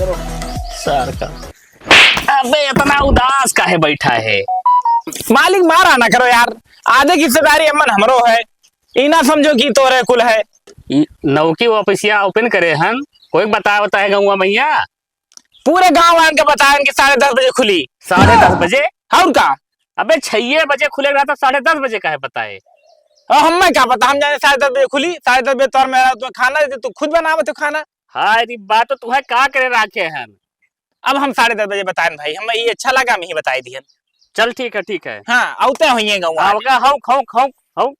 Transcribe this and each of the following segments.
Sir का अबे इतना उदास काहे बैठा है। मालिक मारा ना करो यार, आधे की हिस्सेदारी अमन हमरो है, इना समझो कि तोरे कुल है। नौकी ऑफिसिया ओपन करे हन, कोई बता है गौवा मैया। पूरे गांव वाले के बताया कि 10:30 बजे खुली। 10:30 बजे? और का अबे 6 बजे खुलेगा तो 10:30 बजे काहे बताए। और हमें क्या पता, हम जाने 10:30 बजे खुली। 10:30 बजे तो मेरा तो खाना देते, तू खुद बनावे तो खाना। हाँ अरे बात तो तुम्हें का करे राखे हन। अब हम 10:30 बजे बताएं भाई, हमें ये अच्छा लगा, हम ही बताई दियन। चल ठीक है। हाँ औते हुई गाँव।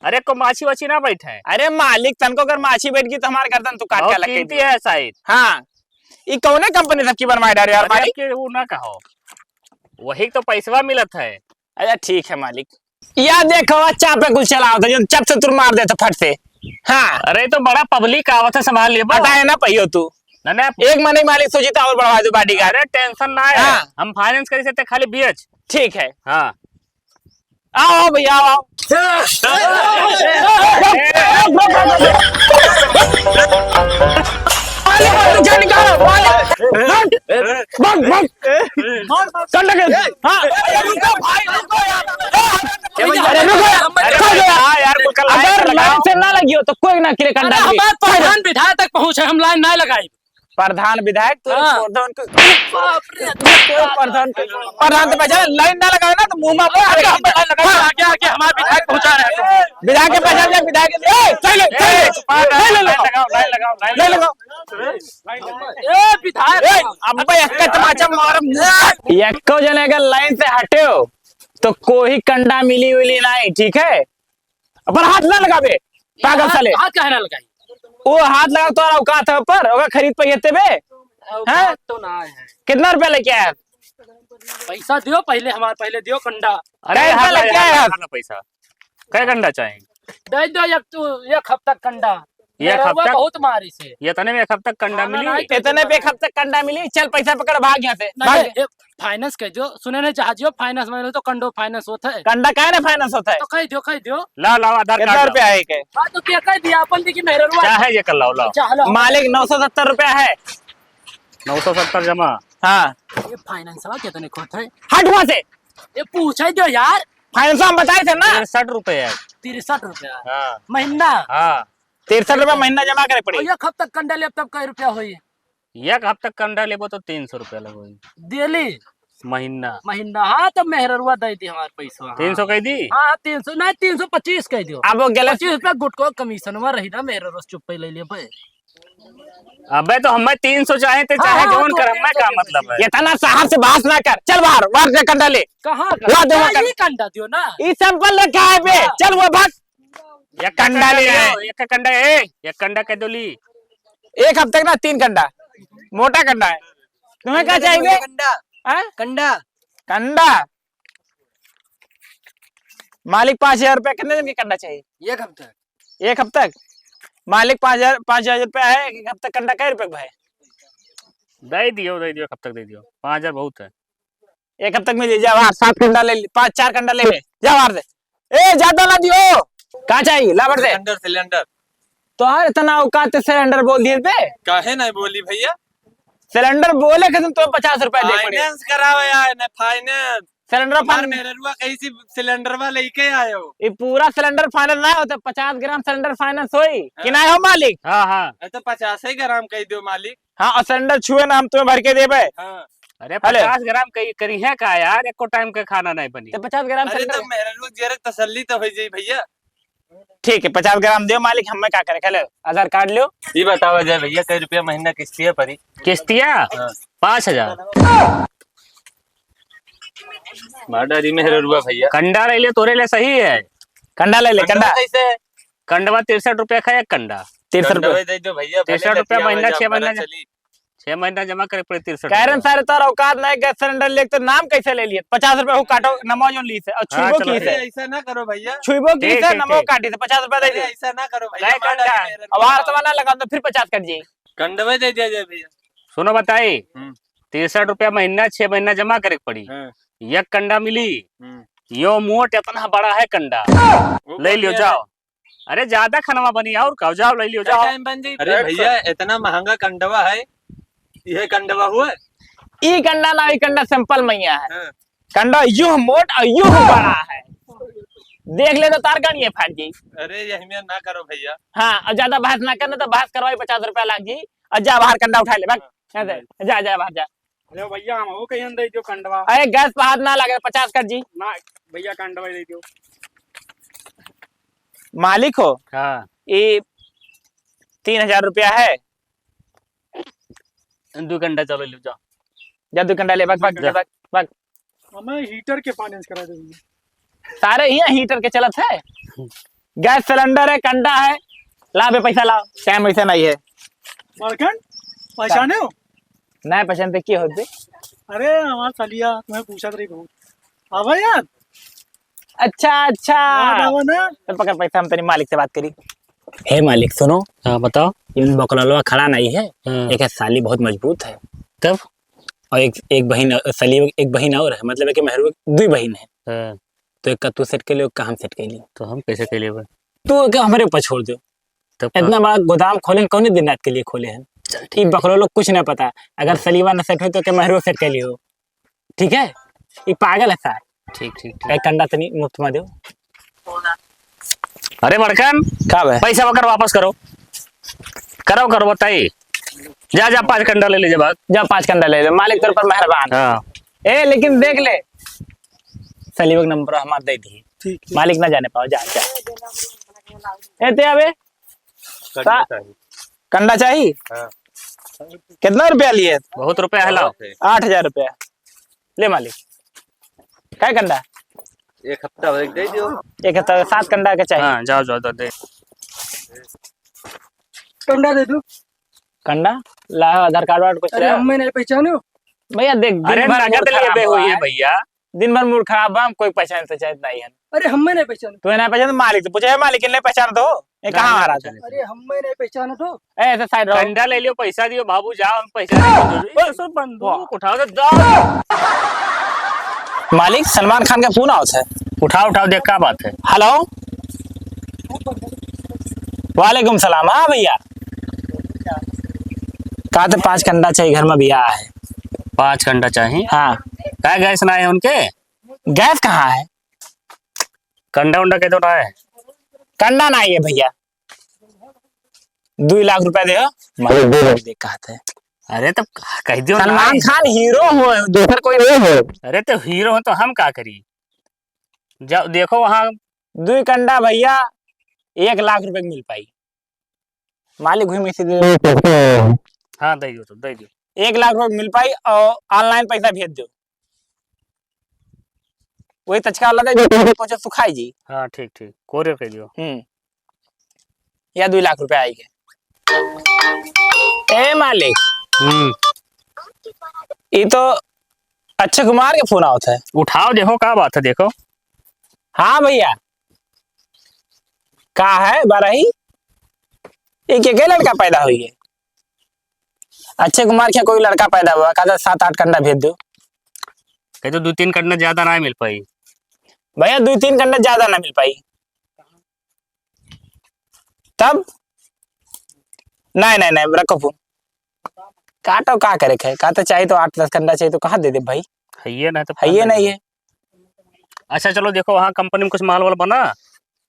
अरे को माछी वाछी ना बैठे। अरे मालिक तनको अगर माछी बैठ गई तो हमारे गर्दन तू काट के लगे कीमती है शायद। हाँ ये कौने कंपनी सबकी बनवाई डारे यार मालिक के वो ना कहो, वही तो पैसवा मिलत है। अच्छा ठीक है मालिक। या देखो चाप पे कुछ चलाओ था जो चप से तुर मार देता फट से। हाँ अरे तो बड़ा पब्लिक आवत है, संभाल लिए बताए ना पहियो तू ना एक महीने मालिक सोचता और बढ़वा दो बाडी का। अरे टेंशन ना है। हाँ। हम फाइनेंस कर सकते खाली बीएच। ठीक है हाँ आओ भैया आओ। अगर लाइन से ना लगी हो तो कोई ना किरे कंडा। हमारे प्रधान विधायक तक पहुंचे, हम लाइन ना लगाई। प्रधान विधायक तो प्रधान तो पहचान लाइन ना लगाओ ना तो मुंह में आगे हमारे विधायक पहुंचा रहे। विधायक के पहचान जा, विधायक यक्को जने अगर लाइन से हटे हो तो कोई कंडा मिली उली नहीं, ठीक है। पर हाथ ना लगावे पागल साले। हाथ काहे ना लगाई? वो हाथ लगा तो औकात है पर होगा खरीद पे बे हैं तो ना है। कितना रुपया लेके आया? पैसा दियो पहले, हमारे पहले दियो कंडा। अरे लेके आया पैसा क्या कंडा चाहिए? दे दो एक हफ्ता कंडा। एक हफ्ता बहुत मारी से ये तने में एक हफ्ता कंडा मिली। इतने पे एक हफ्ते कंडा मिली। चल पैसा पकड़ भाग यहाँ से भाग। फाइनेंस कह दो, सुने नहीं चाहजियो फाइनेंस में तो कंडो फाइनेंस होता है। कंडा काहे ना फाइनेंस होता है तो कह दियो ला आधार कितना कार्ड रुपया है के? हाँ तो क्या कह दिया अपन की मेरे चाहे ये कर लाओ मालिक 970 रुपया है। 970 जमा। हाँ ये फाइनेंस कितने खोट है? हट वहाँ से, ये पूछे दो यार। फाइनेंस हम बताए थे ना 63 रुपए है। 63 रुपया हाँ महीना। हाँ 63 रुपया महीना जमा करे पड़ी। एक हफ्ता कंडा ले तब कई रुपया हुई? एक हफ्ता कंडा लेबो तो 300 रुपया लगो डेली महीना। हाँ तो मेहरुआ दे दी हमारे पैसा। 300 कह दी। हाँ 300 नहीं 325 कह दियो। अब वो गलत 25 रुपया गुटको कमीशन में रही ना मेरे रोज चुप पे ले लिए पे। अबे तो हमें 300 चाहे थे चाहे हाँ, जवन तो कर, हमें क्या मतलब है। ये तना साहब से बहस ना कर, चल बाहर से कंडा ले। कहाँ ला दो ये कंडा दियो ना। ये सैंपल रखा है बे, चल वो भाग। एक कंडा ले एक कंडा एक कंडा कह दो ली। एक हफ्ते का 3 कंडा मोटा कंडा है। तुम्हें क्या चाहिए? कंडा कंडा मालिक 5000 रुपया कितने दिन का कंडा चाहिए? एक हफ्ता। एक हफ्ते मालिक 5000 रुपया है। एक हफ्ते कंडा कै रुपए भाई? दे दियो कब तक दे दियो। 5000 बहुत है। एक हफ्ते में जा बाहर 7 कंडा ले, 5-4 कंडा ले जा बाहर से। ए ज्यादा ना दियो। कहाँ चाहिए ला बढ़ दे। सिलेंडर तो यार इतना औकात सिलेंडर बोल दिए बे। काहे नहीं बोली भैया? सिलेंडर बोले कि तुम 50 रुपया दे पड़े। फाइनेंस कराओ यार ना फाइनेंस। सिलेंडर मेरे रुआ कैसी सिलेंडर वाला लेके आए हो? ये पूरा सिलेंडर फाइनल ना होता, 50 ग्राम सिलेंडर फाइनेंस होई कि ना हो मालिक? हाँ हाँ तो 50 ग्राम कह दो मालिक। हाँ और सिलेंडर छुए ना हम तुम्हें भर के देबे। हाँ। अरे 50 ग्राम करी है का यार, एको टाइम का खाना नहीं बनी तो 50 ग्राम अरे तो मेरे रुआ जरा तसल्ली तो हो जाई भैया। ठीक है 50 ग्राम दो मालिक। हमें क्या करे? खेले आधार कार्ड लो। ये बताओ जय भैया कई रुपया महीना किस्तियाँ पड़ी? किस्तिया 5000 माडा मेरे रुआ भैया। कंडा ले ले तोरे ले सही है। कंडा ले ले कंडा। कैसे? कंडवा 63 रुपया का एक कंडा। 63 रुपया दे दो भैया। 63 रुपया महीना 6 महीना 6 महीना जमा करे पड़े 63। कैरन सारे तो औकात नहीं गैस सिलेंडर ले तो नाम कैसे ले लिए? 50 रुपया वो काटो नमो जो ली से और हाँ, छुईबो चलो, की से। ऐसा ना करो भैया। छुईबो की ठीक से है, नमो ठीक। काटी से 50 रुपया दे दे। ऐसा ना करो नहीं कंडा। भैया। अब हार तो ना लगा तो फिर 50 कट जाए। कंडवे दे दिया जय भैया। सुनो बताई 63 रुपया महीना 6 महीना जमा करे पड़ी। एक कंडा मिली यो मोट इतना बड़ा है कंडा। ले लियो जाओ। अरे ज्यादा खनवा बनी और का जाओ ले लियो जाओ। अरे भैया इतना महंगा कंडवा है, ये कंडवा हुआ ई कंडा ना, ई कंडा सिंपल मैया है। हाँ। कंडा यूं मोट और यूं बड़ा है, देख ले तो तार गणी है फाट जी। अरे यही में ना करो भैया। हाँ, और ज्यादा बहस ना करना तो बहस करवाई 50 रुपया लाग जी। और जा बाहर कंडा उठा ले भाग, यहाँ से, जा जा बाहर जा। अरे भैया हम वो कहीं दे दो कंडवा अरे गैस पर हाथ ना लगे, 50 कर जी। ना भैया कंडवा दे दो। मालिक हो हाँ ये 3000 रुपया है। 2 कंडा चलो ले जाओ। जा 2 कंडा ले, भाग भाग जा। भाग भाग। हमें हीटर के फाइनेंस करा दो। सारे ही हीटर के चलत है। गैस सिलेंडर है, कंडा है, ला बे पैसा लाओ। टाइम वैसे नहीं है। मालकन पहचाने हो? नए पसंद पे की होते। अरे हमारा सलिया तुम्हें पूछा रही बहुत। आवा यार। अच्छा अच्छा, आवा ना। तो पकड़ पैसा, हम तेरी मालिक से बात करी। हे मालिक सुनो, हाँ बताओ। इन बकलवा खड़ा नहीं है। हाँ। एक है साली बहुत मजबूत है, तब और एक बहन साली, एक बहन और है, मतलब है कि मेहरू 2 बहन है। हाँ, तो एक का तू सेट के लिए, एक का हम सेट के लिए। तो हम कैसे के लिए भाई? तू एक हमारे ऊपर छोड़ दो। तब इतना बड़ा गोदाम खोले कौन दिन रात के लिए खोले हैं? ठीक बकरो लोग कुछ नहीं पता। अगर सलीवा न सेट हो तो क्या मेहरू सेट के लिए हो? ठीक है, ये पागल है सार। ठीक ठीक ठीक। एक कंडा तनी मुफ्त में दो। अरे बड़कन का है? पैसा वगैरह वापस करो। करो करो बताइए। जा जा 5 कंडा ले लीजिए बात। जा 5 कंडा ले ले, मालिक तेरे पर मेहरबान। हाँ ए लेकिन देख ले, सलीवा का नंबर हमार दे दी। ठीक है। मालिक ना जाने पाओ, जा जा। ए ते अबे कंडा चाहिए। कंडा चाहिए। हाँ। कितना रुपया लिए? बहुत रुपया है, लाओ। 8000 रुपया ले मालिक। क्या कंडा? एक हफ्ता दे दो। एक 7 कंडा का चाहिए। हाँ जाओ जाओ दे। कंडा दे दो। कंडा ला, आधार कार्ड वार्ड कुछ अरे है? हमें नहीं पहचाने हो? भैया देख, दिन अरे भर नगद मूड लिए खराब बे हुआ हुई है है। भैया। दिन भर मूड खराब है, हम कोई पहचान तो चाहते नहीं है। अरे हमें नहीं पहचाने। तू ना पहचान, मालिक तो पूछे मालिक ने पहचान दो। ये कहाँ आ रहा था? अरे हमें नहीं पहचाने तो। ऐसे साइड रहो। कंडा ले लियो, पैसा दियो बाबू, जाओ हम पैसा सब बंदूक उठाओ तो जाओ। मालिक सलमान खान का फोन आता है। उठाओ उठाओ, देख क्या बात है। हेलो, वालेकुम सलाम। हाँ भैया, कहा तो 5 कंडा चाहिए, घर में ब्याह है। 5 कंडा चाहिए। हाँ, क्या गैस ना है उनके? गैस कहाँ है? कंडा उंडा के तो ना है। कंडा नहीं है भैया। 2 लाख रुपया दे। मालिक 2 लाख दे कहते हैं। अरे तब कह दियो ना। सलमान खान हीरो हो, दूसरा कोई नहीं हो। अरे तो हीरो हो तो हम क्या करी? जाओ देखो वहाँ। 2 कंडा भैया 1 लाख रुपए की मिल पाई। मालिक हुई में से हाँ दे दो, तो दे दो। 1 लाख रुपए मिल पाई, और ऑनलाइन पैसा भेज दो। वही तचका लगा जो पहुंचे सुखाई जी। हाँ ठीक ठीक, कोरियर कर दियो। या 2 लाख रुपए आई है। ए मालिक, ये तो अक्षय कुमार के फोन आवत है। उठाओ देखो क्या बात है, देखो। हाँ भैया, का है बारही? एक एक लड़का पैदा हुई है। अक्षय कुमार के कोई लड़का पैदा हुआ, कहा 7-8 कंडा भेज दो। कह तो 2-3 कंडा ज्यादा ना मिल पाई भैया, 2-3 कंडा ज्यादा ना मिल पाई। तब नहीं नहीं नहीं, रखो फोन। काटो, का करे है? का तो चाहिए तो 8-10 कंडा चाहिए, तो कहाँ दे दे भाई? है ये ना, तो है ये नहीं है। अच्छा चलो देखो, वहाँ कंपनी में कुछ माल वाल बना।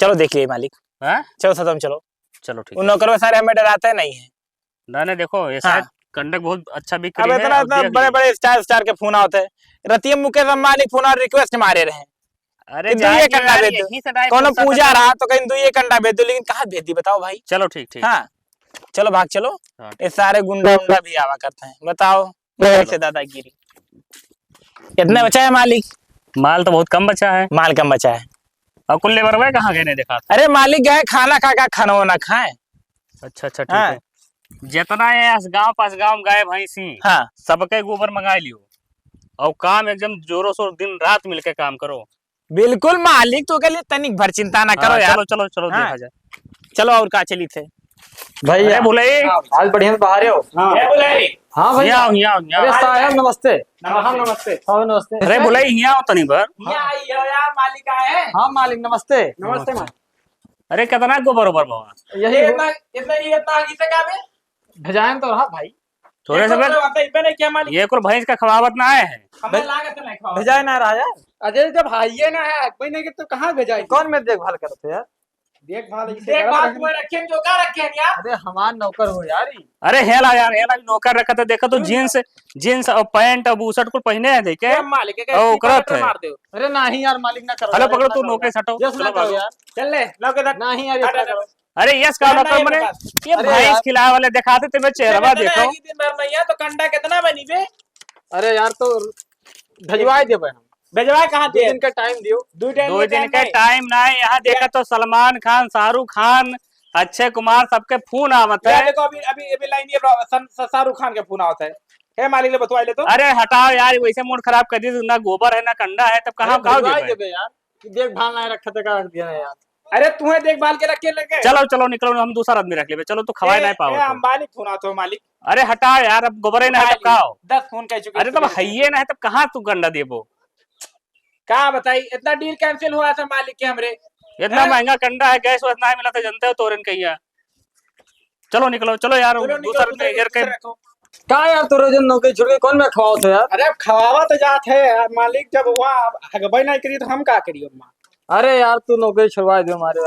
चलो देख लिए मालिक। हाँ चलो सदम चलो। चलो ठीक उन है। नौकर सारे हमें डराते नहीं है। ना ना देखो, ये शायद कंडक बहुत अच्छा बिक अब रही है। इतना और इतना देख बड़े लीजिए। बड़े स्टार के फोन आते हैं। रतिया मुकेश अंबानी फोन और रिक्वेस्ट मारे रहे। अरे कि जाए दुइये क्यों कंडा यार, भेज दो। यहीं से डायरेक्ट कोनो पैसा पूजा करना। रहा तो कहीं 2 कंडा भेज दो, लेकिन कहाँ भेज दी बताओ भाई? चलो ठीक ठीक। हाँ चलो भाग चलो। हाँ, ये सारे गुंडा उंडा भी आवा करते हैं, बताओ कैसे दादागिरी। कितने बचा है मालिक? माल तो बहुत कम बचा है। माल कम बचा है। और कुल लेबर भाई कहाँ गए, नहीं देखा। अरे मालिक गए खाना खा खा, खाना वाना खाए। अच्छा अच्छा ठीक हाँ। है। जितना है गांव पास गांव गाय भैंसी हाँ सबके गोबर मंगा लियो, और काम एकदम जोरों शोर दिन रात मिलके काम करो। बिल्कुल मालिक, तो के लिए तनिक भर चिंता ना करो हाँ, यार। चलो चलो चलो हाँ। देखा जाए। चलो और का चली थे अरे बोले आज बढ़िया से बाहर हो। ए बुलाई। हाँ भैया। अरे साहब नमस्ते। नमस्ते। हाँ नमस्ते। अरे बोले यहाँ हो तनी भर। यार मालिक आए। हाँ मालिक नमस्ते। नमस्ते मालिक। अरे कितना गोबर ओबर बाबा? यही इतना इतना आगे से का बे? भेजाएं तो रहा भाई। थोड़े से क्या मालिक ये कुल भैंस का खवावत ना आए है। हमें लागत नहीं खाओ भेजाए ना रहा यार। अजय जब हाइए ना है महीने के तो कहाँ भेजाए कौन में देखभाल करते यार? देखभाल देखभाल तुम्हें रखे जो का रखे हैं यार अरे हमार नौकर हो यार ही। अरे हेला यार, हेला भी नौकर रखा था, देखा तो जीन्स जीन्स और पैंट और बूशर्ट कुल पहने हैं देखे। क्या मालिक है ओ, करत है। मार दो अरे नहीं यार मालिक ना करो। हेलो यार, पकड़ो इतना तू करो नौकर यार। हटो। यस ना चलो करो भागो। यार। चल ले लो के नहीं यार इतना करो। अरे यस का नहीं, नौकर मने बस। ये अरे भैंस यार। खिलाए वाले दिखाते थे, मैं चेहरा देखो। दिन भर नहीं है तो कंडा कितना बनी बे अरे यार तो भेजवाए देबे हम। भेजवा कहाँ 2 दे दिन का टाइम दियो। 2 2 दिन का टाइम ना है यहाँ, देखा तो सलमान खान, शाहरुख खान, अक्षय कुमार सबके फोन आवत है। देखो अभी अभी अभी लाइन ये शाहरुख खान के फोन आता है मालिक ने बतवा ले तो अरे हटाओ यार, वैसे मूड खराब कर दी, ना गोबर है ना कंडा है, तब कहाँ कहाँ भेजवाए देबे? देबे यार। कि देखभाल नहीं रखा था का रख दिया ना यार। अरे तुम्हें देखभाल के रखे लगे चलो चलो निकलो, हम दूसरा आदमी रख लेबे। चलो तू खवाए नहीं पाओ तो। मालिक फोन आता हो मालिक अरे हटाओ यार, अब गोबर ही ना है तब का हो? 10 फोन कह चुके अरे तब हइये ना है तब कहाँ तू कंडा देबो? क्या बताई इतना डील कैंसिल हुआ था मालिक के हमरे इतना महंगा कंडा है, गैस वैस नहीं मिला था, जानते हो तोरन कहिया। चलो निकलो, चलो यार, दूसरा आदमी इधर के। का यार तो रोज नौकरी छोड़ के कौन में खवाओ थे यार? अरे खवावा तो जात है यार, मालिक जब वहाँ हगबई नहीं करी तो हम का करियो अरे यार तू नौकरी छुड़वा दे हमारे।